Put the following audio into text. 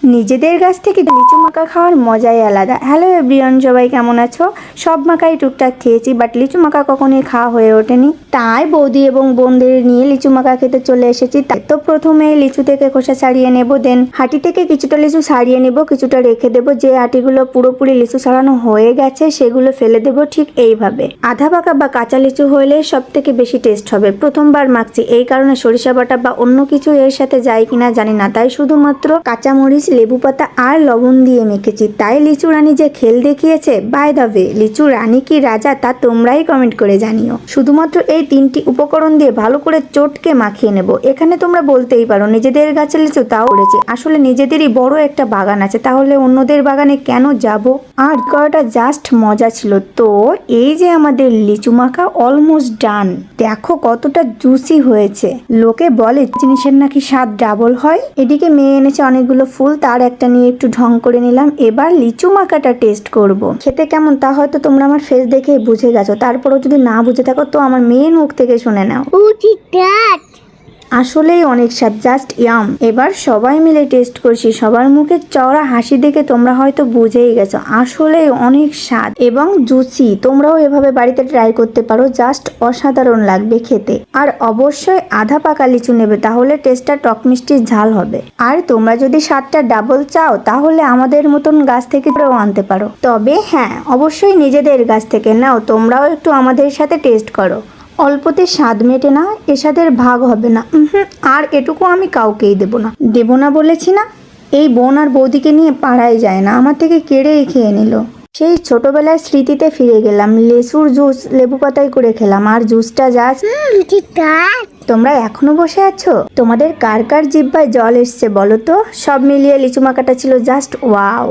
নিজেদের গাছ থেকে লিচু মাখা খাওয়ার মজাই আলাদা। হ্যালো এভরিওয়ান, সবাই কেমন আছো? সব মাখাই টুকটাক খেয়েছি, বাট লিচু মাখা কখনোই খাওয়া হয়ে ওঠেনি। তাই বৌদি এবং বোনদের নিয়ে লিচু মাখা খেতে চলে এসেছি। তাই তো প্রথমে লিচু থেকে খোসা ছাড়িয়ে নেব, দেন হাঁটি থেকে কিছুটা লিচু ছাড়িয়ে নেব, কিছুটা রেখে দেব। যে আটিগুলো পুরোপুরি লিচু ছাড়ানো হয়ে গেছে সেগুলো ফেলে দেব ঠিক এইভাবে। আধা পাকা বা কাঁচা লিচু হলে সব থেকে বেশি টেস্ট হবে। প্রথমবার মাখছি, এই কারণে সরিষা বাটা বা অন্য কিছু এর সাথে যায় কিনা জানি না, তাই শুধুমাত্র কাঁচামরিচ, লেবু পাতা আর লবণ দিয়ে মেখেছি। তাই লিচু রানী যে খেল দেখিয়েছে। বাই দ্য ওয়ে, লিচু রানী কি রাজা তা তোমরাই কমেন্ট করে জানিও। শুধুমাত্র এই তিনটি উপকরণ দিয়ে ভালো করে চটকে মাখিয়ে নেব। এখানে তোমরা বলতেই পারো নিজেদের গাছের লিচু, তাও করেছি। আসলে নিজেদেরই বড় একটা বাগান আছে, তাহলে অন্যদের বাগানে কেন যাব? আর করাটা জাস্ট মজা ছিল। তো এই যে আমাদের লিচু মাখা অলমোস্ট ডান। দেখো কতটা জুসি হয়েছে। লোকে বলে জিনিসের নাকি স্বাদ ডাবল হয়। এদিকে মেয়ে এনেছে অনেকগুলো ফুল, তার একটা নিয়ে একটু ঢং করে নিলাম। এবার লিচু মাখাটা টেস্ট করব। খেতে কেমন তা হয়তো তোমরা আমার ফেস দেখে বুঝে গেছো। তারপরও যদি না বুঝে থাকো তো আমার মেয়ের মুখ থেকে শুনে নাও। আসলেই অনেক স্বাদ, জাস্ট ইয়াম। এবার সবাই মিলে টেস্ট করছি। সবার মুখে চওড়া হাসি দেখে তোমরা হয়তো বুঝেই গেছো আসলেই অনেক স্বাদ এবং জুসি। তোমরাও এভাবে বাড়িতে ট্রাই করতে পারো, জাস্ট অসাধারণ লাগবে খেতে। আর অবশ্যই আধা পাকা লিচু নেবে, তাহলে টেস্টটা টক মিষ্টির ঝাল হবে। আর তোমরা যদি স্বাদটা ডাবল চাও তাহলে আমাদের মতন গাছ থেকে আনতে পারো। তবে হ্যাঁ, অবশ্যই নিজেদের গাছ থেকে নাও। তোমরাও একটু আমাদের সাথে টেস্ট করো। অল্পতে স্বাদ মেটে না, এ স্বাদের ভাগ হবে না। আর এটুকু আমি কাউকেই দেব না বলেছি না। এই বোন আর বৌদিকে নিয়ে পাড়ায় যায় না, আমার থেকে কেড়েই খেয়ে নিল। সেই ছোটবেলার স্মৃতিতে ফিরে গেলাম। লেসুর জুস লেবু পাতায় করে খেলাম, আর জুসটা জাস্ট। তোমরা এখনো বসে আছো? তোমাদের কার কার জিহ্বায় জল এসছে বলো তো? সব মিলিয়ে লিচু মাখাটা ছিল জাস্ট ওয়াও।